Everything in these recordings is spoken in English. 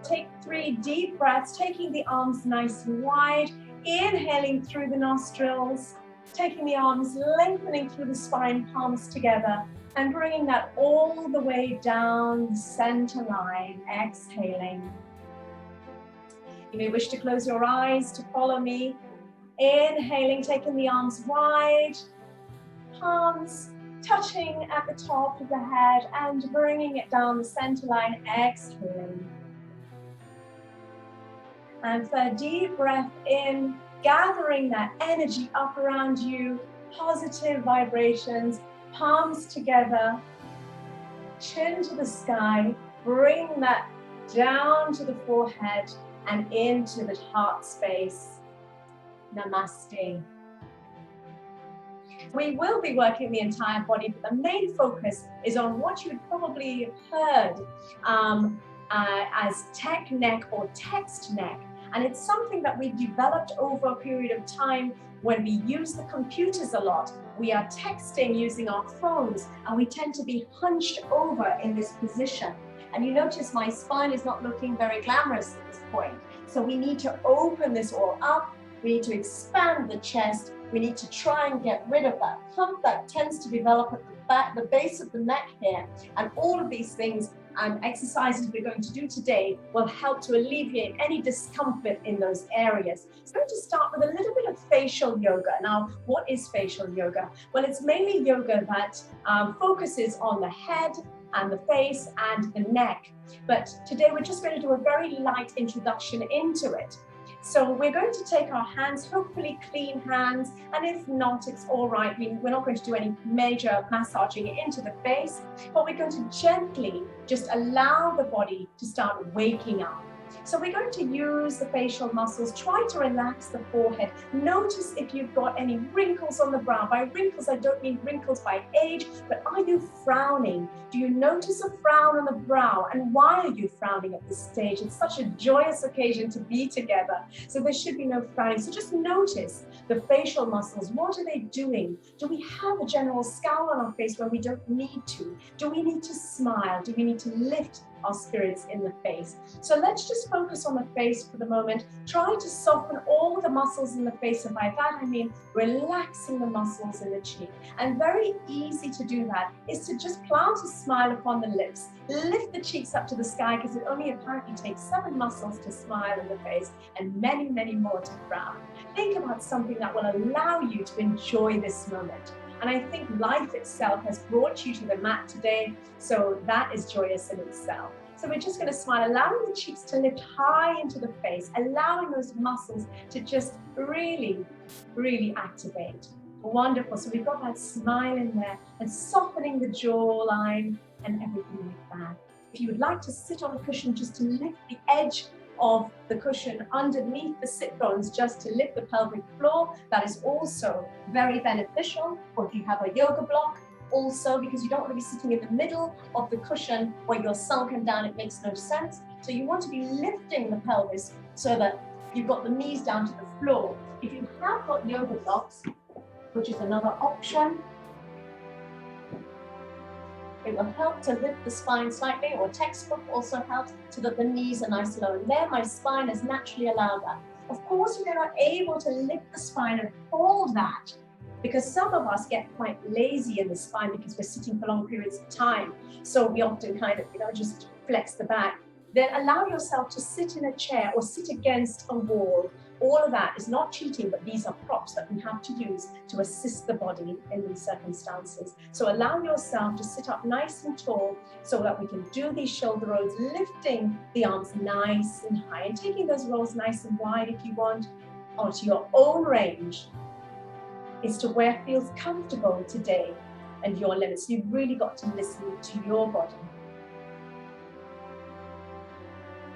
take 3 deep breaths, taking the arms nice and wide, inhaling through the nostrils, taking the arms, lengthening through the spine, palms together, and bringing that all the way down the center line, exhaling. You may wish to close your eyes to follow me. Inhaling, taking the arms wide, palms touching at the top of the head and bringing it down the center line, exhaling. And for a deep breath in, gathering that energy up around you, positive vibrations, palms together, chin to the sky, bring that down to the forehead and into the heart space. Namaste. We will be working the entire body, but the main focus is on what you'd probably heard as tech neck or text neck. And it's something that we've developed over a period of time. When we use the computers a lot, we are texting using our phones, and we tend to be hunched over in this position. And you notice my spine is not looking very glamorous at this point. So we need to open this all up. We need to expand the chest. We need to try and get rid of that hump that tends to develop at the back, the base of the neck here. And all of these things and exercises we're going to do today will help to alleviate any discomfort in those areas. So I'm going to start with a little bit of facial yoga. Now, what is facial yoga? Well, it's mainly yoga that focuses on the head and the face and the neck. But today we're just going to do a very light introduction into it. So we're going to take our hands, hopefully clean hands, and if not, it's all right. We're not going to do any major massaging into the face, but we're going to gently just allow the body to start waking up. So we're going to use the facial muscles, try to relax the forehead. Notice if you've got any wrinkles on the brow. By wrinkles, I don't mean wrinkles by age, but are you frowning? Do you notice a frown on the brow? And why are you frowning at this stage? It's such a joyous occasion to be together. So there should be no frowning. So just notice the facial muscles. What are they doing? Do we have a general scowl on our face when we don't need to? Do we need to smile? Do we need to lift our spirits in the face? So let's just focus on the face for the moment. Try to soften all the muscles in the face, and by that I mean relaxing the muscles in the cheek. And very easy to do that is to just plant a smile upon the lips. Lift the cheeks up to the sky, because it only apparently takes 7 muscles to smile in the face and many, many more to frown. Think about something that will allow you to enjoy this moment. And I think life itself has brought you to the mat today, so that is joyous in itself. So we're just going to smile, allowing the cheeks to lift high into the face, allowing those muscles to just really, really activate. Wonderful. So we've got that smile in there and softening the jawline and everything like that. If you would like to sit on a cushion, just to lift the edge of the cushion underneath the sit bones, just to lift the pelvic floor, that is also very beneficial. Or if you have a yoga block, also, because you don't want to be sitting in the middle of the cushion where you're sunken down, it makes no sense. So you want to be lifting the pelvis so that you've got the knees down to the floor. If you have got yoga blocks, which is another option, it will help to lift the spine slightly, or textbook also helps so that the knees are nice and low. And there my spine has naturally allowed that. Of course, if you're not able to lift the spine and hold that, because some of us get quite lazy in the spine because we're sitting for long periods of time. So we often kind of, just flex the back. Then allow yourself to sit in a chair or sit against a wall. All of that is not cheating, but these are props that we have to use to assist the body in these circumstances. So allow yourself to sit up nice and tall so that we can do these shoulder rolls, lifting the arms nice and high and taking those rolls nice and wide if you want, onto your own range, as to where feels comfortable today and your limits. You've really got to listen to your body.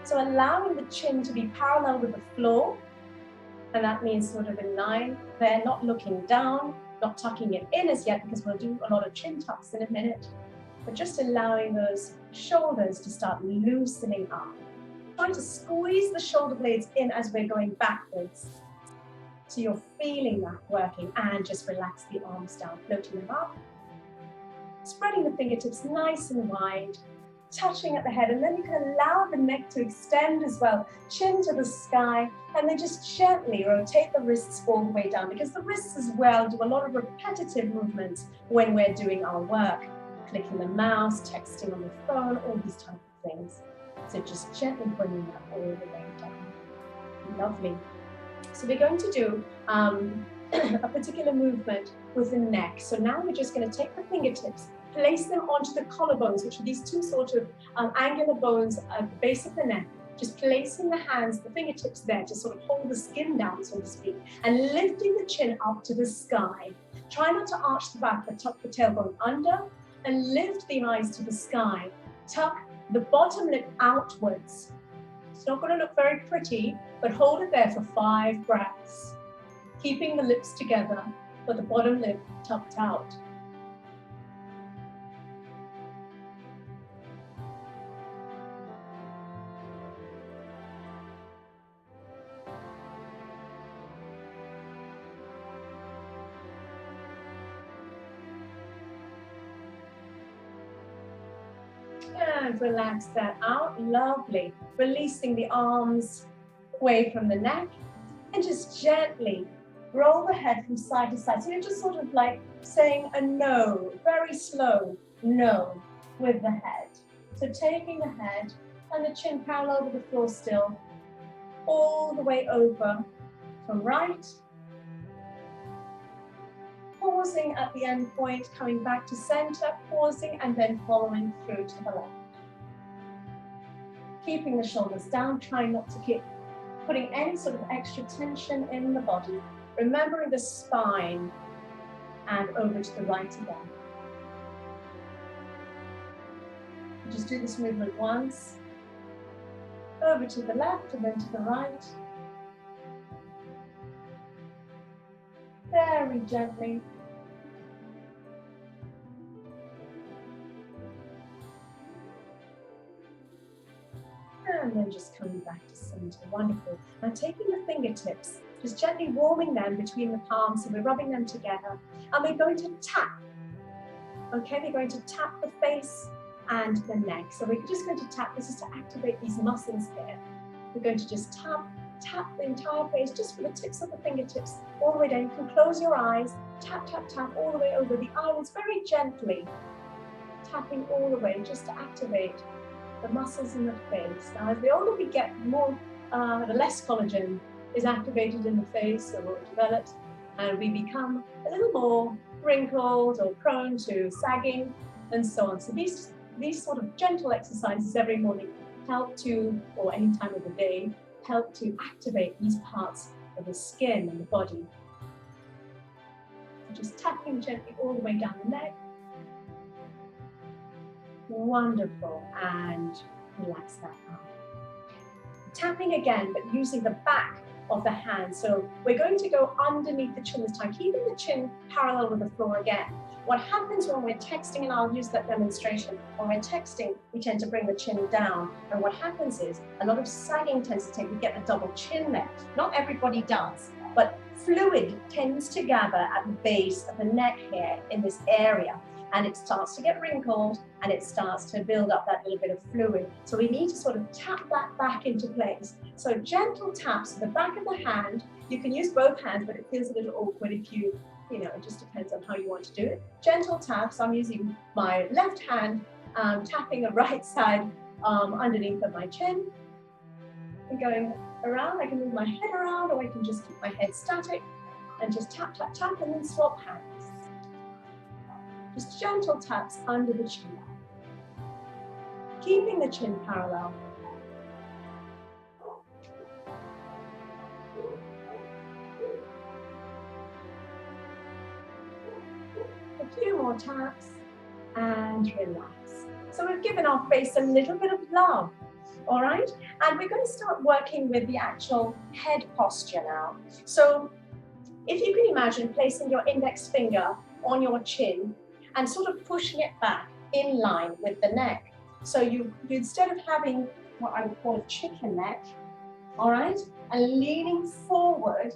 So allowing the chin to be parallel with the floor, and that means sort of in line there, not looking down, not tucking it in as yet, because we'll do a lot of chin tucks in a minute, but just allowing those shoulders to start loosening up. Try to squeeze the shoulder blades in as we're going backwards. So you're feeling that working, and just relax the arms down, floating them up. Spreading the fingertips nice and wide. touching at the head, and then you can allow the neck to extend as well, chin to the sky, and then just gently rotate the wrists all the way down, because the wrists as well do a lot of repetitive movements when we're doing our work, clicking the mouse, texting on the phone, all these type of things. So just gently bringing that all the way down. Lovely. So we're going to do a particular movement with the neck. So now we're just going to take the fingertips, place them onto the collarbones, which are these two sort of angular bones at the base of the neck. Just placing the hands, the fingertips there to sort of hold the skin down, so to speak, and lifting the chin up to the sky. Try not to arch the back, but tuck the tailbone under and lift the eyes to the sky. Tuck the bottom lip outwards. It's not going to look very pretty, but hold it there for 5 breaths. Keeping the lips together, but the bottom lip tucked out. And relax that out. Lovely. Releasing the arms away from the neck and just gently roll the head from side to side. So you're just sort of like saying a no, very slow no with the head. So taking the head and the chin parallel with the floor still, all the way over from right. Pausing at the end point, coming back to center, pausing and then following through to the left. Keeping the shoulders down, trying not to keep putting any sort of extra tension in the body. Remembering the spine and over to the right again. Just do this movement once. Over to the left and then to the right. Very gently. And then just coming back to center. Wonderful. Now taking the fingertips, just gently warming them between the palms, so we're rubbing them together. And we're going to tap. Okay, we're going to tap the face and the neck. So we're just going to tap. This is to activate these muscles here. We're going to just tap the entire face, just with the tips of the fingertips all the way down. You can close your eyes, tap, tap, tap all the way over the eyelids, very gently. Tapping all the way, just to activate the muscles in the face. Now, as the older we get, the less collagen is activated in the face or developed, and we become a little more wrinkled or prone to sagging and so on. So these sort of gentle exercises every morning help to, or any time of the day, help to activate these parts of the skin and the body. So just tapping gently all the way down the neck. Wonderful, and relax that arm. Tapping again, but using the back of the hand. So we're going to go underneath the chin this time, keeping the chin parallel with the floor again. What happens when we're texting, and I'll use that demonstration, when we're texting, we tend to bring the chin down. And what happens is a lot of sagging tends to take, we get the double chin there. Not everybody does, but fluid tends to gather at the base of the neck here in this area. And it starts to get wrinkled and it starts to build up that little bit of fluid. So we need to sort of tap that back into place. So gentle taps to the back of the hand. You can use both hands, but it feels a little awkward if you know, it just depends on how you want to do it. Gentle taps, I'm using my left hand, tapping the right side underneath of my chin. And going around, I can move my head around, or I can just keep my head static and just tap, tap, tap, and then swap hands. Just gentle taps under the chin. Keeping the chin parallel. A few more taps and relax. So we've given our face a little bit of love, all right? And we're going to start working with the actual head posture now. So if you can imagine placing your index finger on your chin and sort of pushing it back in line with the neck. So you instead of having what I would call a chicken neck, all right, and leaning forward,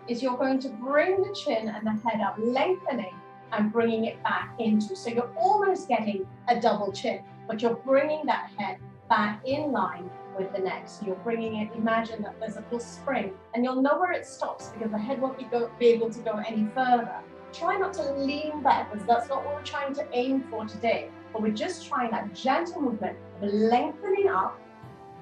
is you're going to bring the chin and the head up, lengthening and bringing it back into. So you're almost getting a double chin, but you're bringing that head back in line with the neck. So you're bringing it, imagine that there's a little spring, and you'll know where it stops because the head won't be able to go any further. Try not to lean backwards. That's not what we're trying to aim for today, but we're just trying that gentle movement of lengthening up.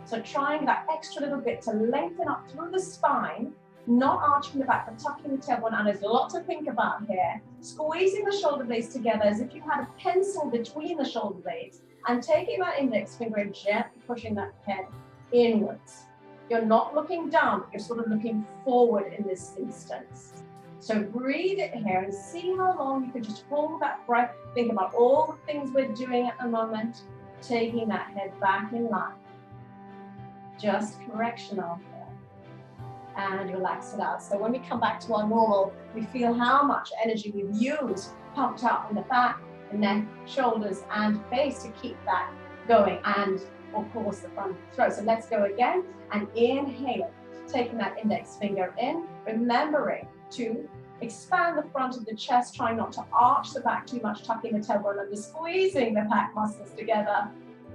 So trying that extra little bit to lengthen up through the spine, not arching the back, but tucking the tailbone. And there's a lot to think about here. Squeezing the shoulder blades together as if you had a pencil between the shoulder blades, and taking that index finger and gently pushing that head inwards. You're not looking down, you're sort of looking forward in this instance. So breathe it here and see how long you can just hold that breath. Think about all the things we're doing at the moment, taking that head back in line. Just correctional here. And relax it out. So when we come back to our normal, we feel how much energy we've used, pumped up in the back, the neck, shoulders, and face to keep that going. And of course the front throat. So let's go again and inhale, taking that index finger in, remembering to expand the front of the chest, trying not to arch the back too much, tucking the tailbone under, squeezing the back muscles together,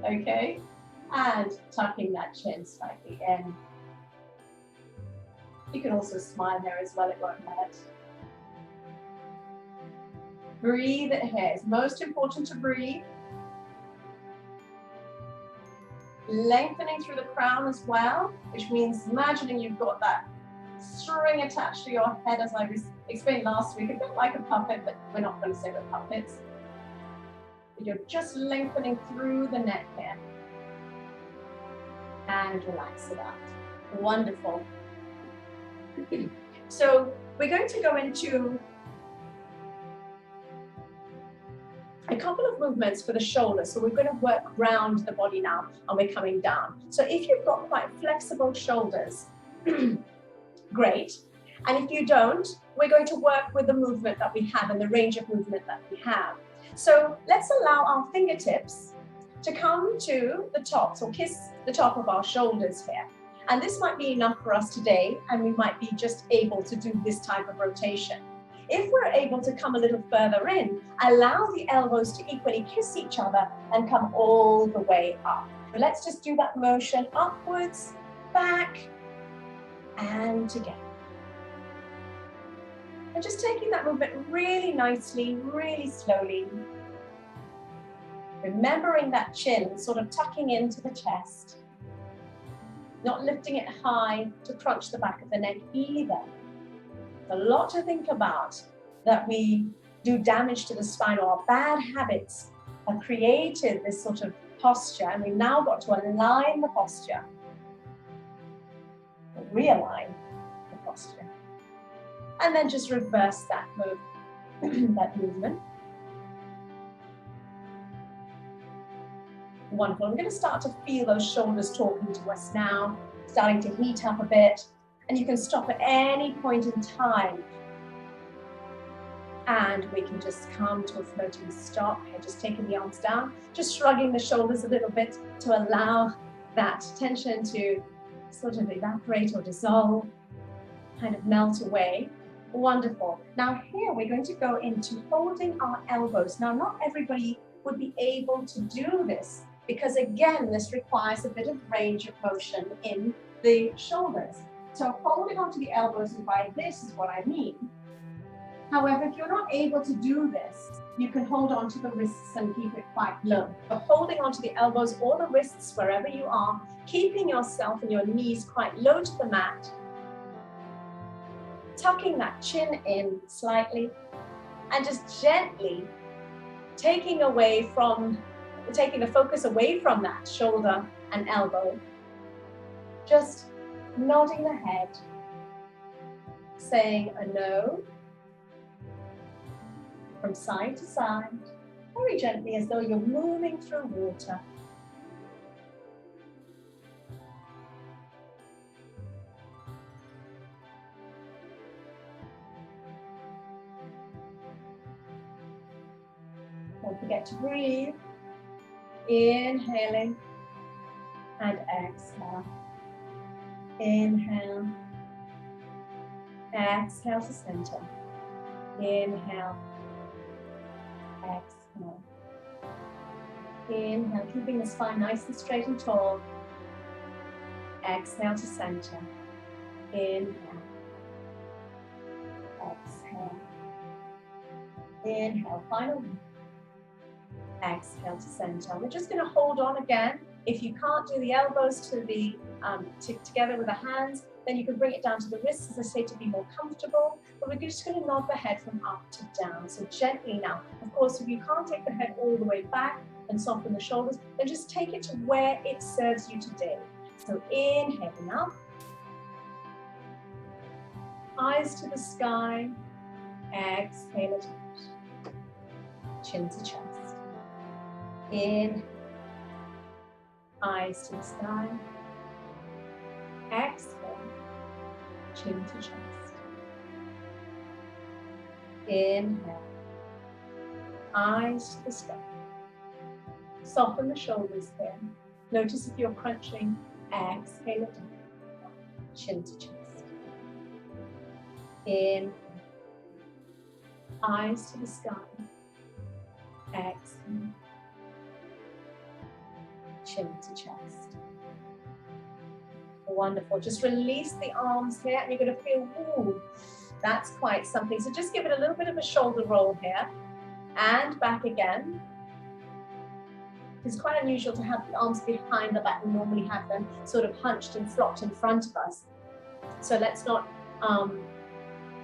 okay? And tucking that chin slightly in. You can also smile here as well, it won't hurt. Breathe it here. It's most important to breathe. Lengthening through the crown as well, which means imagining you've got that string attached to your head, as I explained last week, a bit like a puppet, but we're not going to say we're puppets. But you're just lengthening through the neck here. And relax it out. Wonderful. So we're going to go into a couple of movements for the shoulders. So we're going to work round the body now, and we're coming down. So if you've got quite flexible shoulders, great. And if you don't, we're going to work with the movement that we have and the range of movement that we have. So let's allow our fingertips to come to the tops or kiss the top of our shoulders here. And this might be enough for us today, and we might be just able to do this type of rotation. If we're able to come a little further in, allow the elbows to equally kiss each other and come all the way up. So let's just do that motion upwards, back, and together. And just taking that movement really nicely, really slowly. Remembering that chin, sort of tucking into the chest. Not lifting it high to crunch the back of the neck either. A lot to think about, that we do damage to the spine, or our bad habits have created this sort of posture, and we've now got to align the posture, or realign the posture, and then just reverse that movement. Wonderful. I'm going to start to feel those shoulders talking to us now, starting to heat up a bit. And you can stop at any point in time. And we can just come to a floating stop here, just taking the arms down, just shrugging the shoulders a little bit to allow that tension to sort of evaporate or dissolve, kind of melt away. Wonderful. Now here we're going to go into holding our elbows. Now not everybody would be able to do this, because again, this requires a bit of range of motion in the shoulders. So holding onto the elbows, and by this is what I mean. However, if you're not able to do this, you can hold onto the wrists and keep it quite low. So holding onto the elbows or the wrists wherever you are, keeping yourself and your knees quite low to the mat, tucking that chin in slightly, and just gently taking the focus away from that shoulder and elbow. Just nodding the head, saying a no from side to side, very gently, as though you're moving through water. Don't forget to breathe. Inhaling and exhale. Inhale. Exhale to center. Inhale. Exhale. Inhale, keeping the spine nice and straight and tall. Exhale to center. Inhale. Exhale. Inhale, final one. Exhale to center. We're just going to hold on again. If you can't do the elbows to the together with the hands, then you can bring it down to the wrists, as I say, to be more comfortable. But we're just going to nod the head from up to down. So gently now. Of course, if you can't take the head all the way back and soften the shoulders, then just take it to where it serves you today. So inhaling up. Eyes to the sky. Exhale it out. Chin to chest. Inhale. Eyes to the sky. Exhale. Chin to chest. Inhale. Eyes to the sky. Soften the shoulders here. Notice if you're crunching. Exhale it down. Chin to chest. Inhale. Eyes to the sky. Exhale. Chin to chest. Wonderful. Just release the arms here and you're going to feel, ooh, that's quite something. So just give it a little bit of a shoulder roll here and back again. It's quite unusual to have the arms behind the back. We normally have them sort of hunched and flopped in front of us. So let's not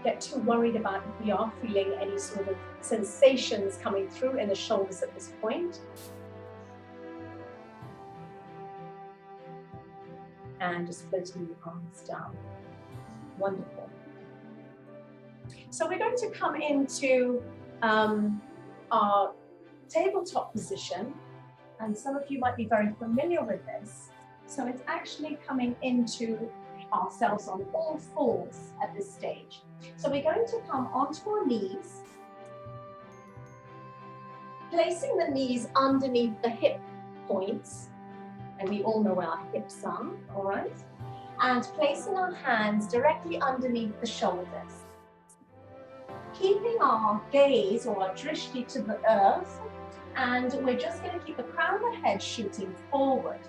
get too worried about if we are feeling any sort of sensations coming through in the shoulders at this point. And just floating the arms down. Wonderful. So we're going to come into our tabletop position, and some of you might be very familiar with this. So it's actually coming into ourselves on all fours at this stage. So we're going to come onto our knees, placing the knees underneath the hip points. And we all know where our hips are, all right? And placing our hands directly underneath the shoulders. Keeping our gaze or our drishti to the earth, and we're just going to keep the crown of the head shooting forward.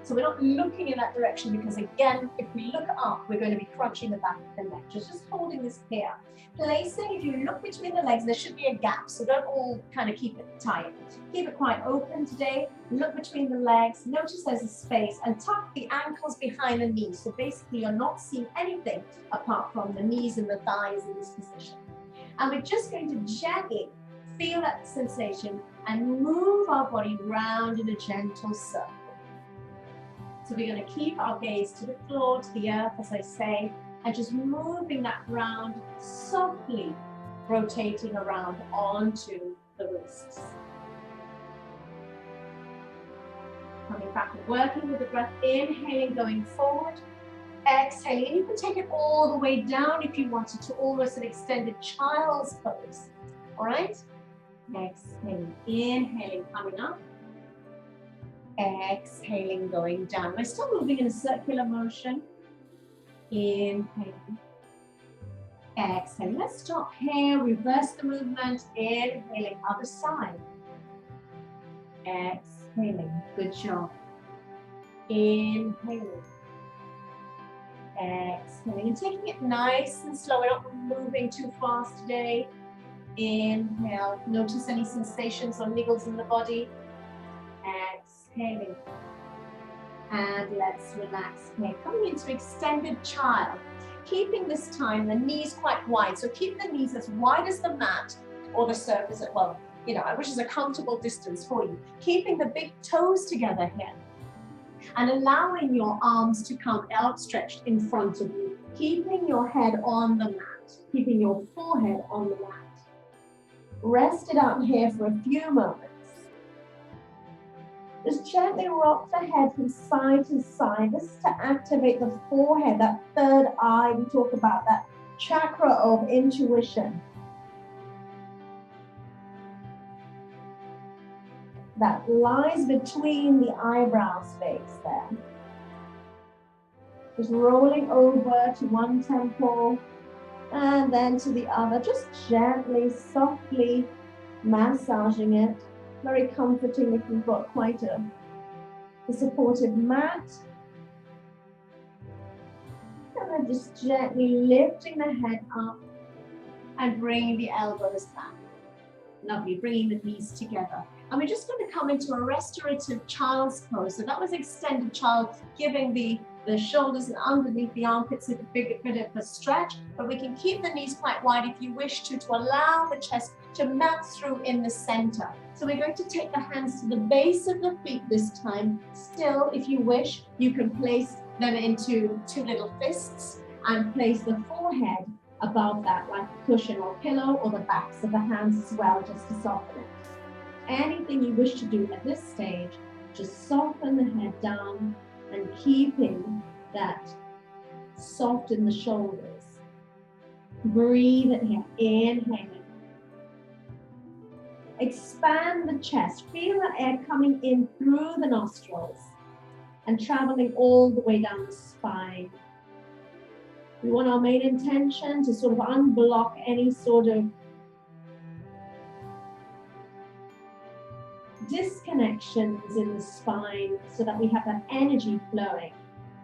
So we're not looking in that direction because, again, if we look up, we're going to be crunching the back of the neck. Just holding this here. Placing, if you look between the legs, there should be a gap, so don't all kind of keep it tight. Keep it quite open today. Look between the legs. Notice there's a space and tuck the ankles behind the knees. So basically, you're not seeing anything apart from the knees and the thighs in this position. And we're just going to gently feel that sensation and move our body round in a gentle circle. So we're going to keep our gaze to the floor, to the earth, as I say, and just moving that round, softly rotating around onto the wrists. Coming back and working with the breath, inhaling, going forward, exhaling. And you can take it all the way down if you wanted to, almost an extended child's pose. All right? Exhaling, inhaling, coming up. Exhaling, going down. We're still moving in a circular motion. Inhaling. Exhaling. Let's stop here. Reverse the movement. Inhaling, other side. Exhaling. Good job. Inhaling. Exhaling. And taking it nice and slow. We're not moving too fast today. Inhale. Notice any sensations or niggles in the body. Exhaling. And let's relax here. Coming into extended child. Keeping this time the knees quite wide. So keep the knees as wide as the mat or the surface, well, which is a comfortable distance for you. Keeping the big toes together here. And allowing your arms to come outstretched in front of you. Keeping your head on the mat. Keeping your forehead on the mat. Rest it out here for a few moments. Just gently rock the head from side to side. This is to activate the forehead, that third eye we talk about, that chakra of intuition. That lies between the eyebrow space there. Just rolling over to one temple and then to the other. Just gently, softly massaging it. Very comforting if you've got quite a supportive mat. And then just gently lifting the head up and bringing the elbows back. Lovely, bringing the knees together. And we're just going to come into a restorative child's pose. So that was extended child, giving the shoulders and underneath the armpits a bit of a stretch, but we can keep the knees quite wide if you wish to allow the chest to melt through in the center. So we're going to take the hands to the base of the feet this time. Still, if you wish, you can place them into two little fists and place the forehead above that, like a cushion or pillow, or the backs of the hands as well, just to soften it. Anything you wish to do at this stage, just soften the head down and keeping that soft in the shoulders. Breathe it here, inhaling. Expand the chest, feel the air coming in through the nostrils and traveling all the way down the spine. We want our main intention to sort of unblock any sort of disconnections in the spine so that we have that energy flowing.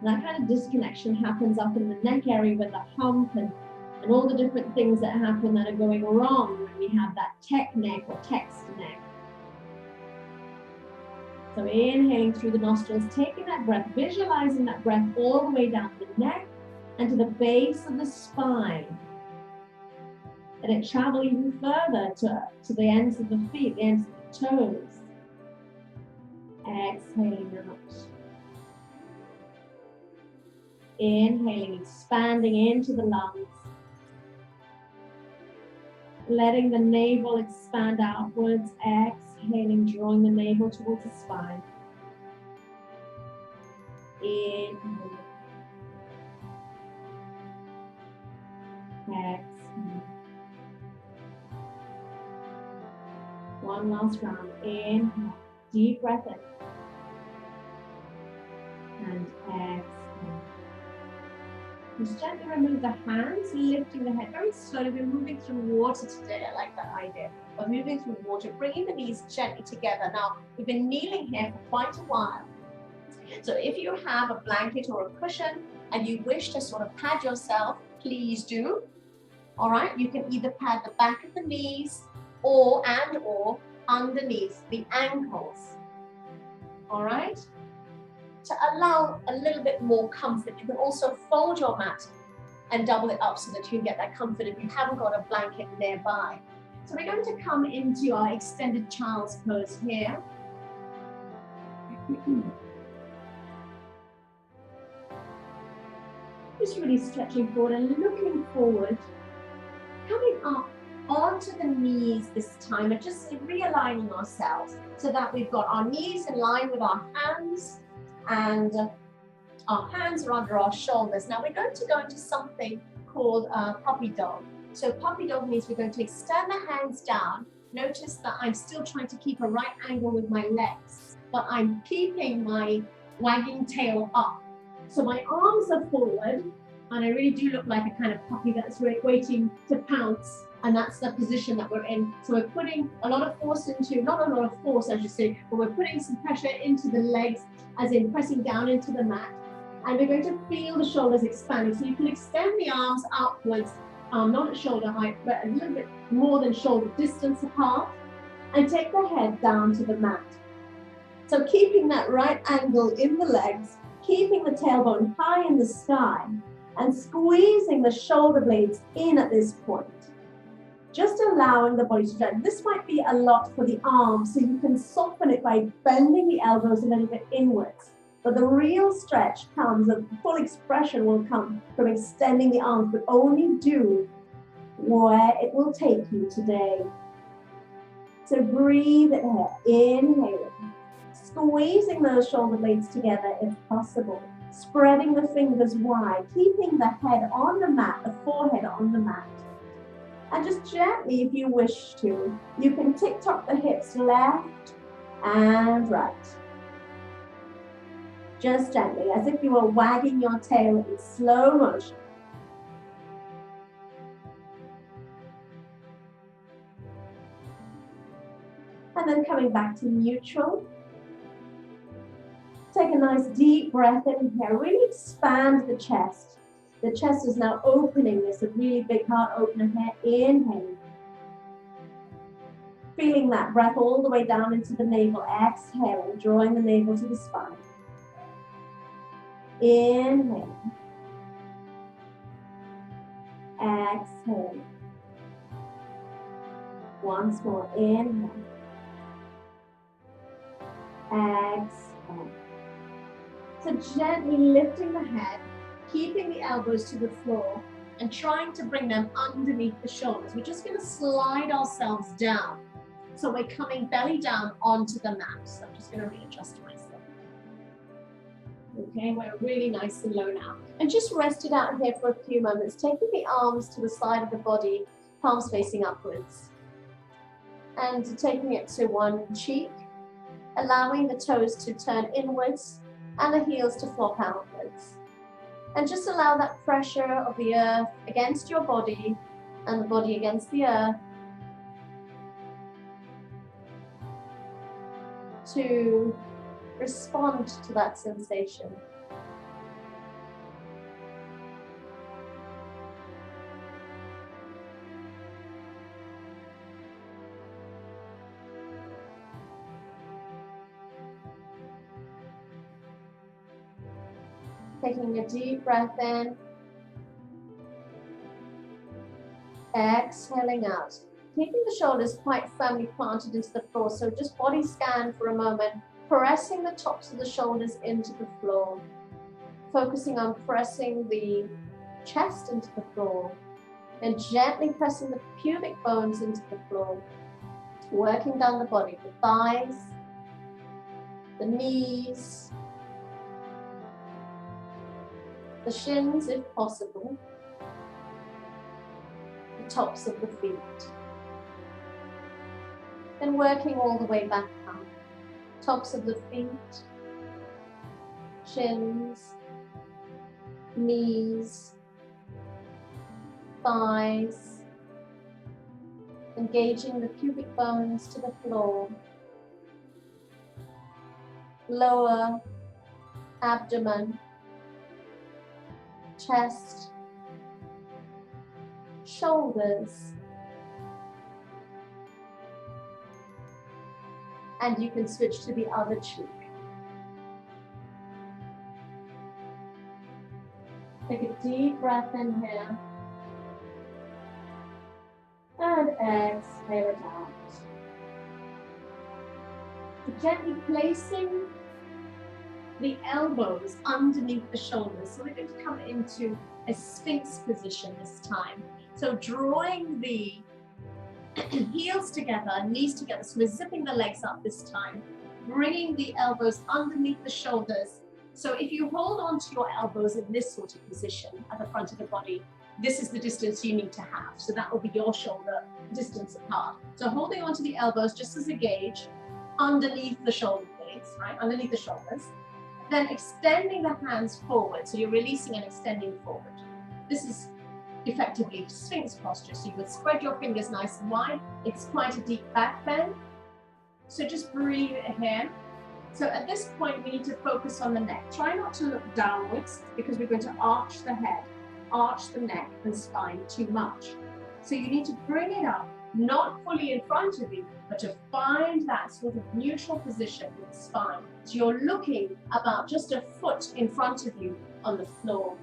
And that kind of disconnection happens up in the neck area with the hump and all the different things that happen that are going wrong when we have that tech neck or text neck. So inhaling through the nostrils, taking that breath, visualizing that breath all the way down the neck and to the base of the spine. And it travel even further to the ends of the feet, the ends of the toes. Exhaling out. Inhaling, expanding into the lungs. Letting the navel expand outwards. Exhaling, drawing the navel towards the spine. Inhaling. Exhale. One last round. Inhale. Deep breath in. And exhale. Just gently remove the hands, lifting the head very slowly. We're moving through water today. I like that idea. We're moving through water, bringing the knees gently together. Now, we've been kneeling here for quite a while. So if you have a blanket or a cushion and you wish to sort of pad yourself, please do. All right, you can either pad the back of the knees or underneath the ankles. All right? To allow a little bit more comfort, you can also fold your mat and double it up so that you can get that comfort if you haven't got a blanket nearby. So we're going to come into our extended child's pose here. Just really stretching forward and looking forward, coming up onto the knees this time and just realigning ourselves so that we've got our knees in line with our hands and our hands are under our shoulders. Now we're going to go into something called puppy dog. So puppy dog means we're going to extend the hands down. Notice that I'm still trying to keep a right angle with my legs, but I'm keeping my wagging tail up. So my arms are forward and I really do look like a kind of puppy that's waiting to pounce. And that's the position that we're in. So we're putting a lot of force into, not a lot of force I should say, but we're putting some pressure into the legs, as in pressing down into the mat. And we're going to feel the shoulders expanding. So you can extend the arms outwards, not at shoulder height, but a little bit more than shoulder distance apart. And take the head down to the mat. So keeping that right angle in the legs, keeping the tailbone high in the sky, and squeezing the shoulder blades in at this point. Just allowing the body to stretch. This might be a lot for the arms, so you can soften it by bending the elbows a little bit inwards. But the real stretch comes, the full expression will come from extending the arms, but only do where it will take you today. So breathe it here, inhaling, squeezing those shoulder blades together if possible, spreading the fingers wide, keeping the head on the mat, the forehead on the mat. And just gently, if you wish to, you can tick-tock the hips left and right. Just gently, as if you were wagging your tail in slow motion. And then coming back to neutral. Take a nice deep breath in here. Really expand the chest. The chest is now opening. There's a really big heart opener here. Inhale. Feeling that breath all the way down into the navel. Exhale, drawing the navel to the spine. Inhale. Exhale. Once more. Inhale. Exhale. So gently lifting the head, keeping the elbows to the floor, and trying to bring them underneath the shoulders. We're just going to slide ourselves down. So we're coming belly down onto the mat. So I'm just going to readjust myself. Okay, we're really nice and low now. And just rest it out here for a few moments, taking the arms to the side of the body, palms facing upwards. And taking it to one cheek, allowing the toes to turn inwards and the heels to flop outwards. And just allow that pressure of the earth against your body and the body against the earth to respond to that sensation. Taking a deep breath in, exhaling out. Keeping the shoulders quite firmly planted into the floor, so just body scan for a moment, pressing the tops of the shoulders into the floor, focusing on pressing the chest into the floor, and gently pressing the pubic bones into the floor, working down the body, the thighs, the knees, the shins if possible, the tops of the feet. And working all the way back up. Tops of the feet, shins, knees, thighs, engaging the pubic bones to the floor, lower abdomen, chest, shoulders, and you can switch to the other cheek. Take a deep breath in here and exhale it out. Gently placing the elbows underneath the shoulders. So we're going to come into a Sphinx position this time. So drawing the heels together, knees together. So we're zipping the legs up this time, bringing the elbows underneath the shoulders. So if you hold on to your elbows in this sort of position at the front of the body, this is the distance you need to have. So that will be your shoulder distance apart. So holding onto the elbows just as a gauge underneath the shoulder blades, right? Underneath the shoulders. Then extending the hands forward. So you're releasing and extending forward. This is effectively Sphinx posture. So you would spread your fingers nice and wide. It's quite a deep back bend. So just breathe here. So at this point, we need to focus on the neck. Try not to look downwards because we're going to arch the head, arch the neck and spine too much. So you need to bring it up, not fully in front of you, but to find that sort of neutral position with the spine. So you're looking about just a foot in front of you on the floor.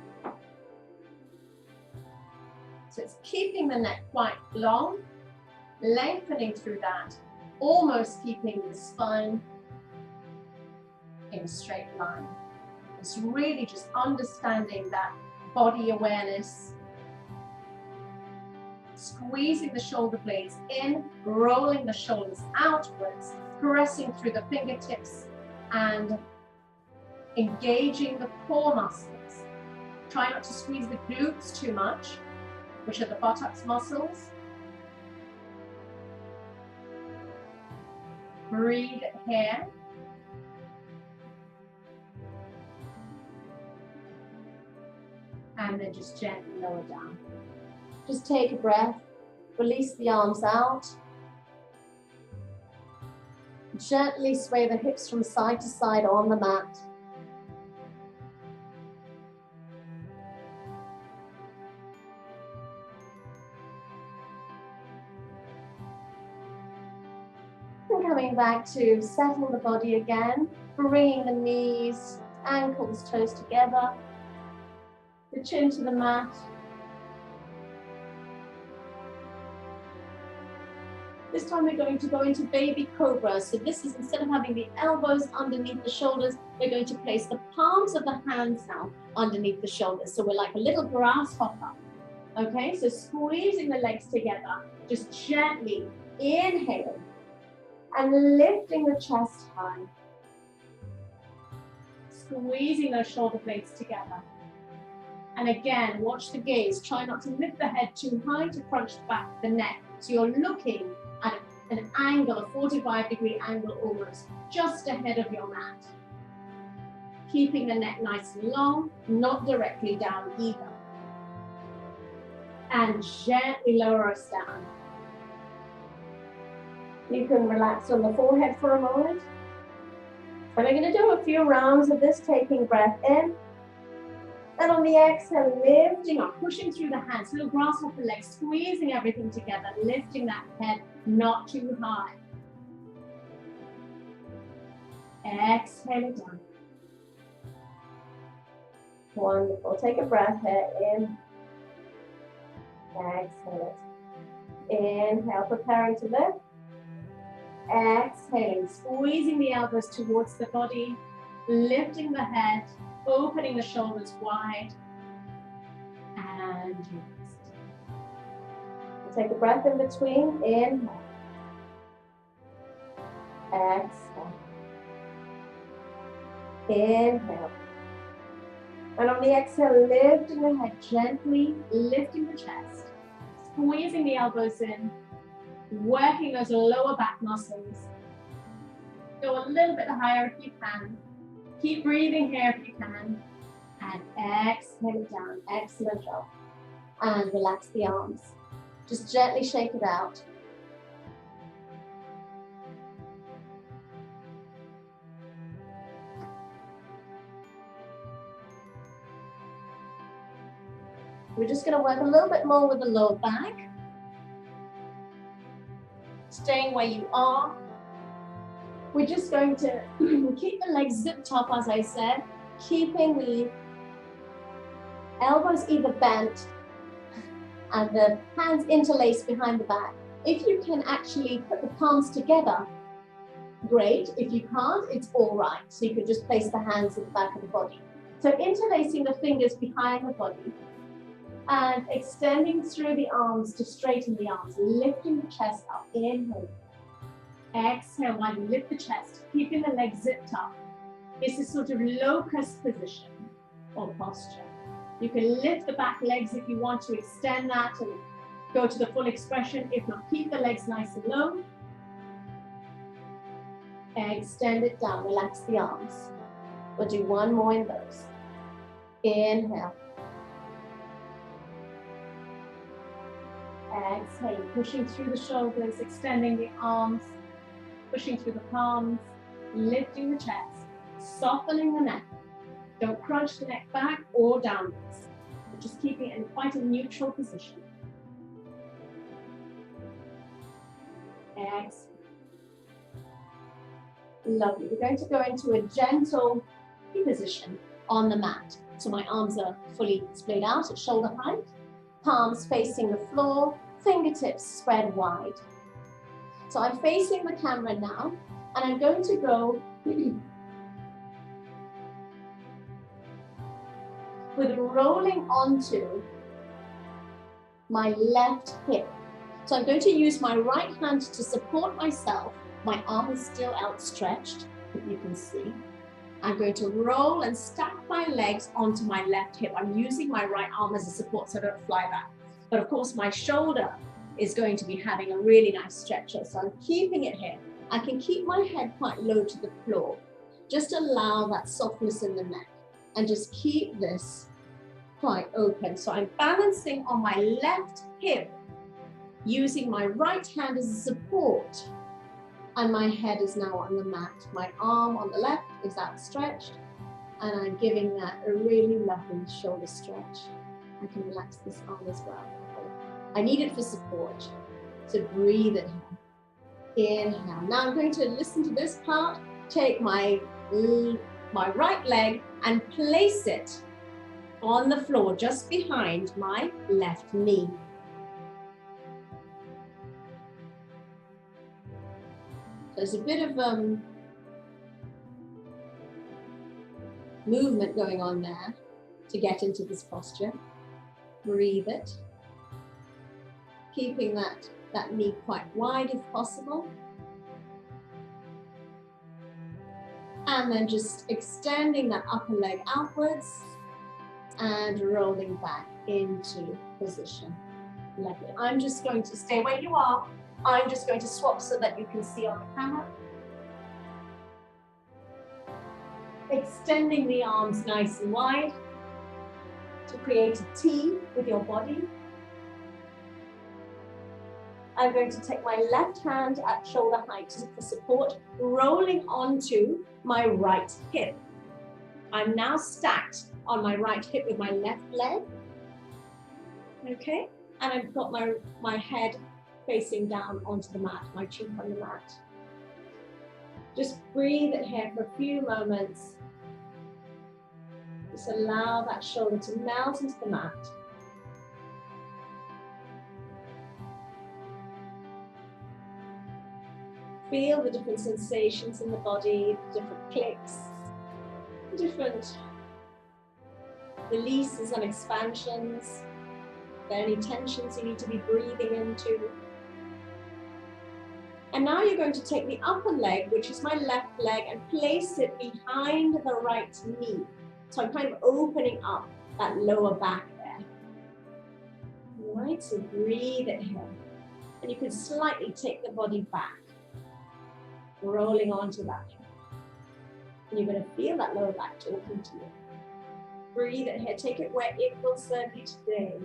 So it's keeping the neck quite long, lengthening through that, almost keeping the spine in a straight line. It's really just understanding that body awareness, squeezing the shoulder blades in, rolling the shoulders outwards, pressing through the fingertips and engaging the core muscles. Try not to squeeze the glutes too much, which are the buttocks muscles. Breathe here. And then just gently lower down. Just take a breath, release the arms out. Gently sway the hips from side to side on the mat. And coming back to settle the body again, bringing the knees, ankles, toes together, the chin to the mat. This time we're going to go into baby cobra. So this is, instead of having the elbows underneath the shoulders, we're going to place the palms of the hands now underneath the shoulders. So we're like a little grasshopper. Okay, so squeezing the legs together, just gently inhale and lifting the chest high. Squeezing those shoulder blades together. And again, watch the gaze. Try not to lift the head too high to crunch back the neck. So you're looking at an angle, a 45-degree angle almost, just ahead of your mat. Keeping the neck nice and long, not directly down either. And gently lower us down. You can relax on the forehead for a moment. And we're going to do a few rounds of this, taking breath in. And on the exhale, lifting up, pushing through the hands, little grasshopper legs, squeezing everything together, lifting that head not too high. Exhale it down. Wonderful. Take a breath here. In. Exhale it. Inhale, preparing to lift. Exhaling, squeezing the elbows towards the body, lifting the head, opening the shoulders wide, and rest. Take a breath in between. Inhale. Exhale. Inhale. And on the exhale, lifting the head gently, lifting the chest, squeezing the elbows in, working those lower back muscles. Go a little bit higher if you can. Keep breathing here if you can. And exhale it down. Excellent job. And relax the arms. Just gently shake it out. We're just going to work a little bit more with the lower back. Staying where you are. We're just going to keep the legs zipped up, as I said, keeping the elbows either bent and the hands interlaced behind the back. If you can actually put the palms together, great. If you can't, it's all right. So you could just place the hands at the back of the body. So interlacing the fingers behind the body and extending through the arms to straighten the arms, lifting the chest up. Inhale. Exhale while you lift the chest, keeping the legs zipped up. This is sort of locust position or posture. You can lift the back legs if you want to extend that and go to the full expression. If not, keep the legs nice and low. Extend it down, relax the arms. We'll do one more in those. Inhale. Exhale, pushing through the shoulders, extending the arms, pushing through the palms, lifting the chest, softening the neck. Don't crunch the neck back or downwards. We're just keeping it in quite a neutral position. Exhale. Lovely. We're going to go into a gentle position on the mat. So my arms are fully splayed out at shoulder height, palms facing the floor, fingertips spread wide. So I'm facing the camera now, and I'm going to go with rolling onto my left hip. So I'm going to use my right hand to support myself. My arm is still outstretched, if you can see. I'm going to roll and stack my legs onto my left hip. I'm using my right arm as a support so I don't fly back. But of course, my shoulder is going to be having a really nice stretcher. So I'm keeping it here. I can keep my head quite low to the floor. Just allow that softness in the neck and just keep this quite open. So I'm balancing on my left hip, using my right hand as a support. And my head is now on the mat. My arm on the left is outstretched, and I'm giving that a really lovely shoulder stretch. I can relax this arm as well. I need it for support. So breathe it here. Inhale. Now I'm going to listen to this part. Take my right leg and place it on the floor just behind my left knee. There's a bit of movement going on there to get into this posture. Breathe it. Keeping that knee quite wide if possible. And then just extending that upper leg outwards and rolling back into position. Lovely. I'm just going to stay where you are. I'm just going to swap so that you can see on the camera. Extending the arms nice and wide to create a T with your body. I'm going to take my left hand at shoulder height for support, rolling onto my right hip. I'm now stacked on my right hip with my left leg. Okay, and I've got my head facing down onto the mat, my cheek on the mat. Just breathe it here for a few moments. Just allow that shoulder to melt into the mat. Feel the different sensations in the body, different clicks, different releases and expansions. If there are any tensions you need to be breathing into. And now you're going to take the upper leg, which is my left leg, and place it behind the right knee. So I'm kind of opening up that lower back there. All right, so breathe it here. And you can slightly take the body back, rolling onto that. And you're going to feel that lower back talking to you. Breathe it here, take it where it will serve you today.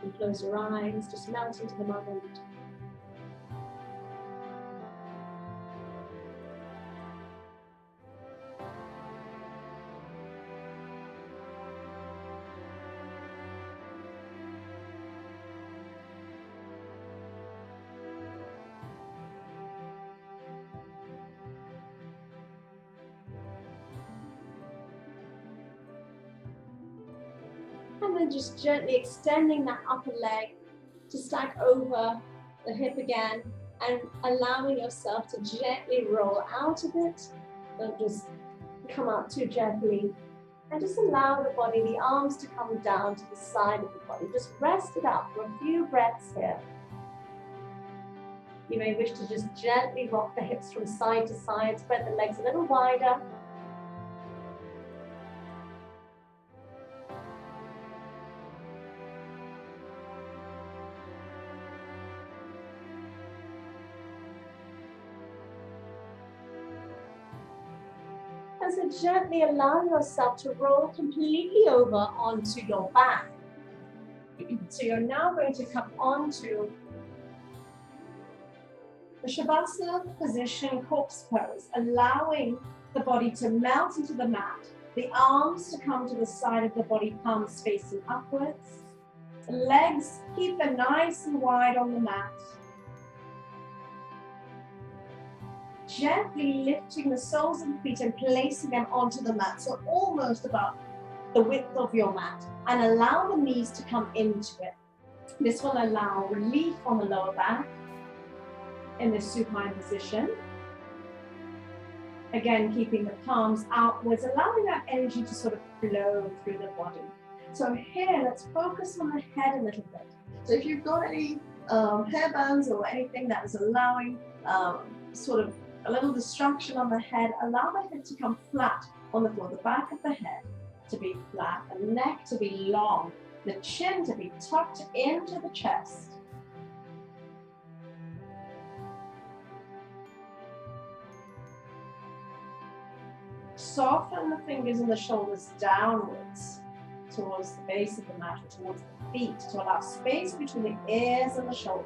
And close your eyes, just melt into the moment. And then just gently extending that upper leg to stack over the hip again and allowing yourself to gently roll out of it. Don't just come out too gently. And just allow the body, the arms to come down to the side of the body. Just rest it out for a few breaths here. You may wish to just gently rock the hips from side to side, spread the legs a little wider. And so gently allow yourself to roll completely over onto your back. So you're now going to come onto the Shavasana position, corpse pose, allowing the body to melt into the mat, the arms to come to the side of the body, palms facing upwards, the legs keep them nice and wide on the mat. Gently lifting the soles of the feet and placing them onto the mat, so almost about the width of your mat, and allow the knees to come into it. This will allow relief on the lower back in this supine position. Again, keeping the palms outwards, allowing that energy to sort of flow through the body. So here, let's focus on the head a little bit. So if you've got any hair bands or anything that is allowing sort of a little distraction on the head, allow the head to come flat on the floor, the back of the head to be flat, the neck to be long, the chin to be tucked into the chest. Soften the fingers and the shoulders downwards. towards the base of the mat or towards the feet to allow space between the ears and the shoulders.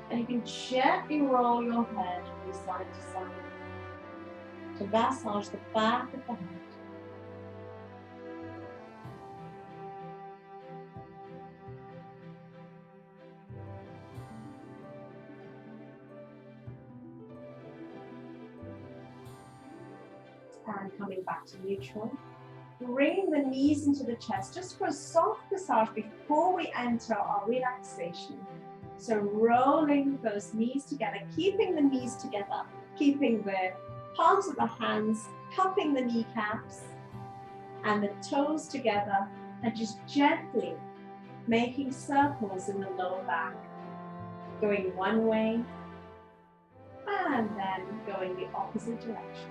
And you can gently roll your head from side to side to massage the back of the head. And coming back to neutral. Bring the knees into the chest just for a soft massage before we enter our relaxation. So rolling those knees together, keeping the knees together, keeping the palms of the hands, cupping the kneecaps and the toes together, and just gently making circles in the lower back, going one way and then going the opposite direction.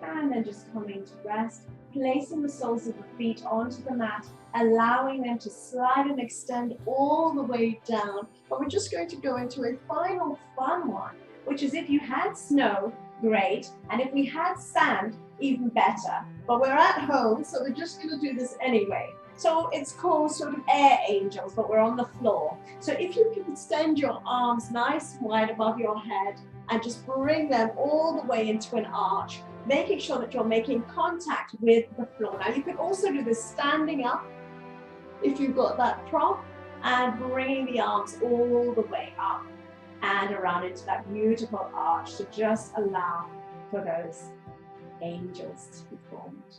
And then just coming to rest, placing the soles of the feet onto the mat, allowing them to slide and extend all the way down. But we're just going to go into a final fun one, which is if you had snow, great. And if we had sand, even better. But we're at home, so we're just going to do this anyway. So it's called sort of air angels, but we're on the floor. So if you can extend your arms nice and wide above your head and just bring them all the way into an arch, making sure that you're making contact with the floor. Now you can also do this standing up if you've got that prop, and bringing the arms all the way up and around into that beautiful arch to just allow for those angels to be formed.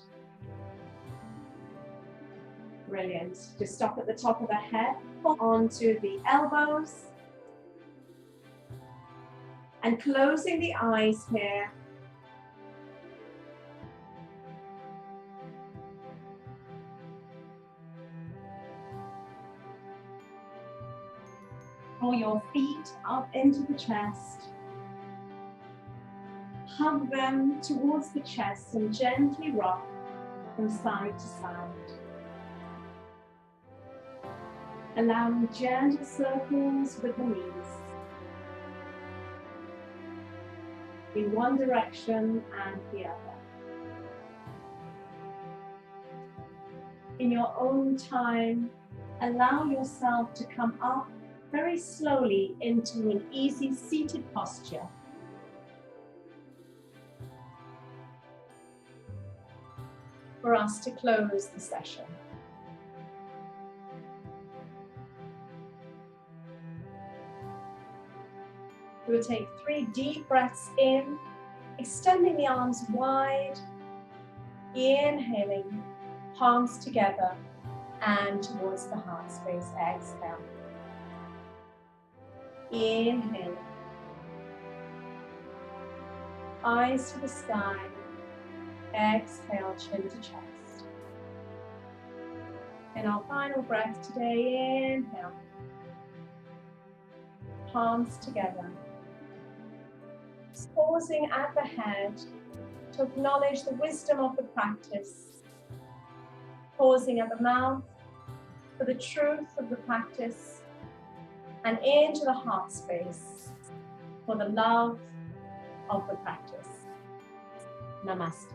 Brilliant. Just stop at the top of the head, pull onto the elbows, and closing the eyes here. Pull your feet up into the chest. Hug them towards the chest and gently rock from side to side. Allowing gentle circles with the knees in one direction and the other. In your own time, allow yourself to come up very slowly into an easy seated posture. For us to close the session. We will take 3 deep breaths in, extending the arms wide, inhaling, palms together and towards the heart space. Exhale. Inhale. Eyes to the sky. Exhale, chin to chest. And our final breath today, inhale. Palms together. Pausing at the head to acknowledge the wisdom of the practice. Pausing at the mouth for the truth of the practice. And into the heart space for the love of the practice. Namaste.